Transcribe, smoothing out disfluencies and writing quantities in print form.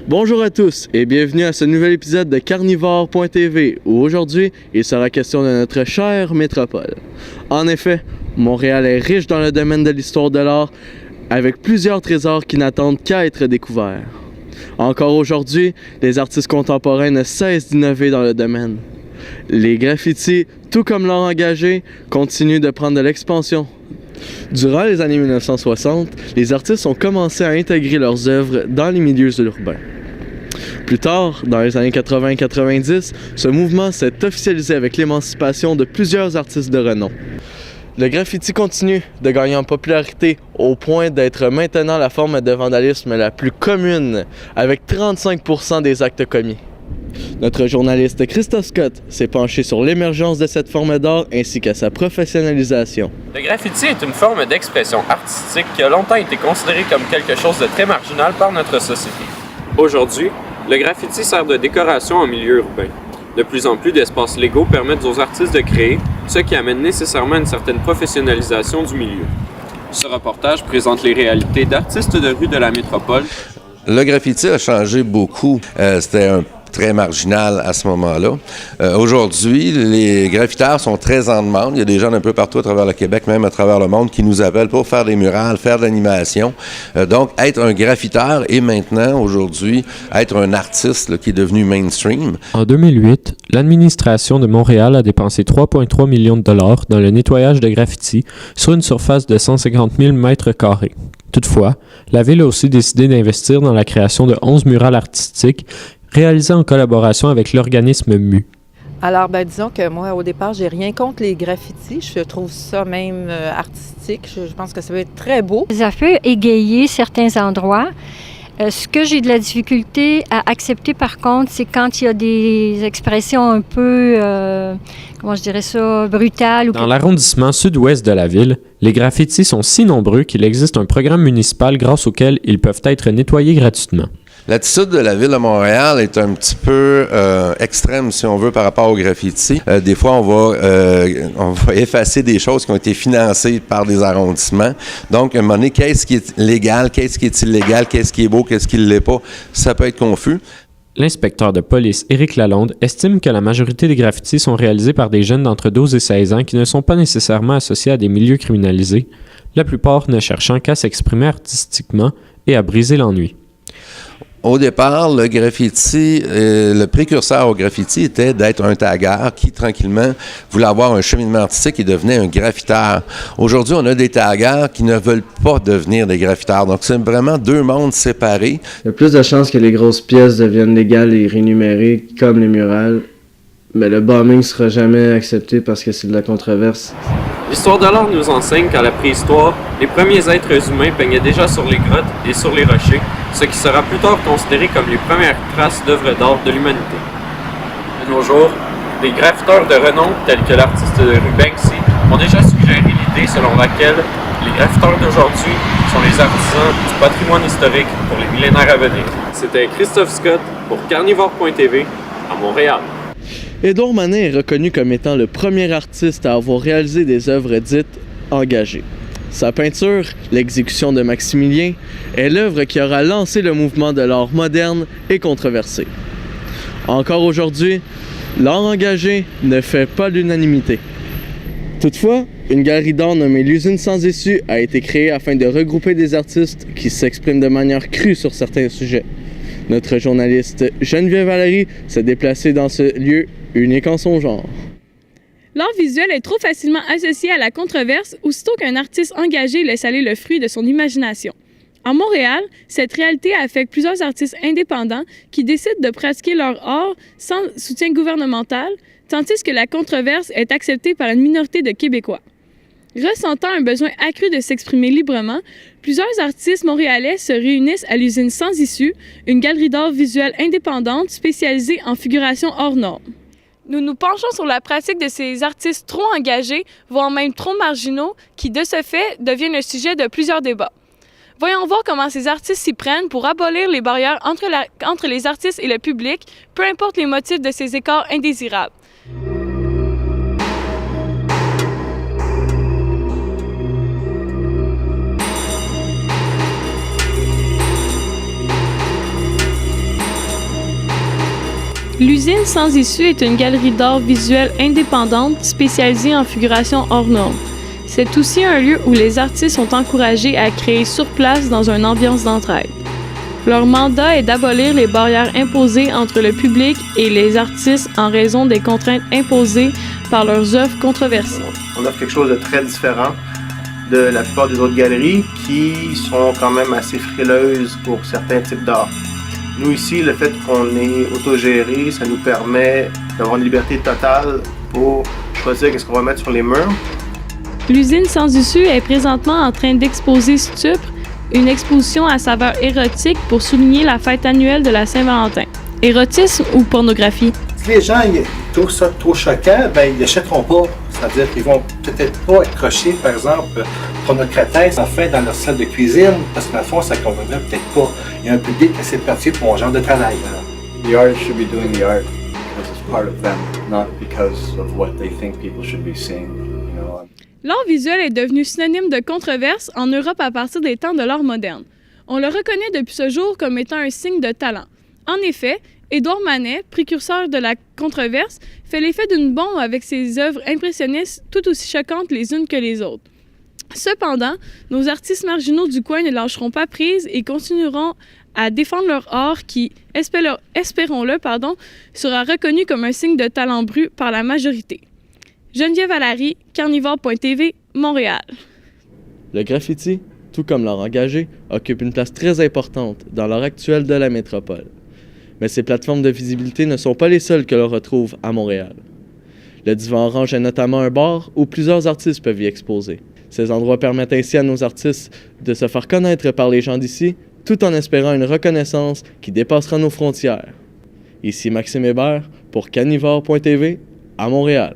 Bonjour à tous et bienvenue à ce nouvel épisode de Carnivore.tv où aujourd'hui il sera question de notre chère métropole. En effet, Montréal est riche dans le domaine de l'histoire de l'art avec plusieurs trésors qui n'attendent qu'à être découverts. Encore aujourd'hui, les artistes contemporains ne cessent d'innover dans le domaine. Les graffitis, tout comme l'art engagé, continuent de prendre de l'expansion. Durant les années 1960, les artistes ont commencé à intégrer leurs œuvres dans les milieux urbains. Plus tard, dans les années 80 et 90, ce mouvement s'est officialisé avec l'émancipation de plusieurs artistes de renom. Le graffiti continue de gagner en popularité au point d'être maintenant la forme de vandalisme la plus commune, avec 35% des actes commis. Notre journaliste Christophe Scott s'est penché sur l'émergence de cette forme d'art ainsi qu'à sa professionnalisation. Le graffiti est une forme d'expression artistique qui a longtemps été considérée comme quelque chose de très marginal par notre société. Aujourd'hui, le graffiti sert de décoration en milieu urbain. De plus en plus d'espaces légaux permettent aux artistes de créer, ce qui amène nécessairement une certaine professionnalisation du milieu. Ce reportage présente les réalités d'artistes de rue de la métropole. Le graffiti a changé beaucoup. C'était très marginal à ce moment-là. Aujourd'hui, les graffiteurs sont très en demande. Il y a des gens un peu partout à travers le Québec, même à travers le monde, qui nous appellent pour faire des murales, faire de l'animation. Donc, être un graffiteur et maintenant, aujourd'hui, être un artiste là, qui est devenu mainstream. En 2008, l'administration de Montréal a dépensé 3,3 millions de dollars dans le nettoyage de graffitis sur une surface de 150 000 mètres carrés. Toutefois, la ville a aussi décidé d'investir dans la création de 11 murales artistiques réalisées en collaboration avec l'organisme MU. Alors, disons que moi, au départ, j'ai rien contre les graffitis. Je trouve ça même artistique. Je pense que ça va être très beau. Ça peut égayer certains endroits. Ce que j'ai de la difficulté à accepter, par contre, c'est quand il y a des expressions un peu, comment je dirais ça, brutales. Dans l'arrondissement sud-ouest de la ville, les graffitis sont si nombreux qu'il existe un programme municipal grâce auquel ils peuvent être nettoyés gratuitement. L'attitude de la Ville de Montréal est un petit peu extrême, si on veut, par rapport au graffiti. Des fois, on va effacer des choses qui ont été financées par des arrondissements. Donc, à un moment donné, qu'est-ce qui est légal, qu'est-ce qui est illégal, qu'est-ce qui est beau, qu'est-ce qui ne l'est pas, ça peut être confus. L'inspecteur de police Éric Lalonde estime que la majorité des graffitis sont réalisés par des jeunes d'entre 12 et 16 ans qui ne sont pas nécessairement associés à des milieux criminalisés, la plupart ne cherchant qu'à s'exprimer artistiquement et à briser l'ennui. Au départ, le graffiti, le précurseur au graffiti était d'être un tagueur qui, tranquillement, voulait avoir un cheminement artistique et devenait un graffiteur. Aujourd'hui, on a des tagueurs qui ne veulent pas devenir des graffiteurs. Donc, c'est vraiment deux mondes séparés. Il y a plus de chances que les grosses pièces deviennent légales et rémunérées comme les murales, mais le bombing ne sera jamais accepté parce que c'est de la controverse. L'histoire de l'art nous enseigne qu'à la préhistoire, les premiers êtres humains peignaient déjà sur les grottes et sur les rochers, ce qui sera plus tard considéré comme les premières traces d'œuvres d'art de l'humanité. De nos jours, des graffiteurs de renom, tels que l'artiste de rue Banksy, ont déjà suggéré l'idée selon laquelle les graffiteurs d'aujourd'hui sont les artisans du patrimoine historique pour les millénaires à venir. C'était Christophe Scott pour Carnivore.tv à Montréal. Édouard Manin est reconnu comme étant le premier artiste à avoir réalisé des œuvres dites engagées. Sa peinture, l'exécution de Maximilien, est l'œuvre qui aura lancé le mouvement de l'art moderne et controversé. Encore aujourd'hui, l'art engagé ne fait pas l'unanimité. Toutefois, une galerie d'art nommée l'Usine sans issue a été créée afin de regrouper des artistes qui s'expriment de manière crue sur certains sujets. Notre journaliste Geneviève Valérie s'est déplacée dans ce lieu unique en son genre. L'art visuel est trop facilement associé à la controverse aussitôt qu'un artiste engagé laisse aller le fruit de son imagination. À Montréal, cette réalité affecte plusieurs artistes indépendants qui décident de pratiquer leur art sans soutien gouvernemental, tandis que la controverse est acceptée par une minorité de Québécois. Ressentant un besoin accru de s'exprimer librement, plusieurs artistes montréalais se réunissent à l'Usine sans issue, une galerie d'art visuel indépendante spécialisée en figuration hors norme. Nous nous penchons sur la pratique de ces artistes trop engagés, voire même trop marginaux, qui, de ce fait, deviennent le sujet de plusieurs débats. Voyons voir comment ces artistes s'y prennent pour abolir les barrières entre les artistes et le public, peu importe les motifs de ces écarts indésirables. L'usine Sans Issue est une galerie d'art visuel indépendante spécialisée en figuration hors norme. C'est aussi un lieu où les artistes sont encouragés à créer sur place dans une ambiance d'entraide. Leur mandat est d'abolir les barrières imposées entre le public et les artistes en raison des contraintes imposées par leurs œuvres controversées. On offre quelque chose de très différent de la plupart des autres galeries qui sont quand même assez frileuses pour certains types d'art. Nous ici, le fait qu'on est autogéré, ça nous permet d'avoir une liberté totale pour choisir ce qu'on va mettre sur les murs. L'usine Sans Issue est présentement en train d'exposer Stupre, une exposition à saveur érotique pour souligner la fête annuelle de la Saint-Valentin. Érotisme ou pornographie? Si les gens trouvent ça trop choquant, ben ils l'achèteront pas. C'est-à-dire qu'ils vont peut-être pas accrocher, par exemple, pornocratie en fait dans leur salle de cuisine, parce que dans le fond, ça ne conviendrait peut-être pas. Il y a un public assez parti pour mon genre de travail. The artist should be doing the art because it's part of them, not because of what they think people should be seeing. You know. L'art visuel est devenu synonyme de controverse en Europe à partir des temps de l'art moderne. On le reconnaît depuis ce jour comme étant un signe de talent. En effet, Édouard Manet, précurseur de la controverse, fait l'effet d'une bombe avec ses œuvres impressionnistes tout aussi choquantes les unes que les autres. Cependant, nos artistes marginaux du coin ne lâcheront pas prise et continueront à défendre leur art qui, espérons-le, sera reconnu comme un signe de talent brut par la majorité. Geneviève Allary, Carnivore.tv, Montréal. Le graffiti, tout comme l'art engagé, occupe une place très importante dans l'art actuel de la métropole. Mais ces plateformes de visibilité ne sont pas les seules que l'on retrouve à Montréal. Le Divan Orange est notamment un bar où plusieurs artistes peuvent y exposer. Ces endroits permettent ainsi à nos artistes de se faire connaître par les gens d'ici, tout en espérant une reconnaissance qui dépassera nos frontières. Ici Maxime Hébert pour Carnivore.tv à Montréal.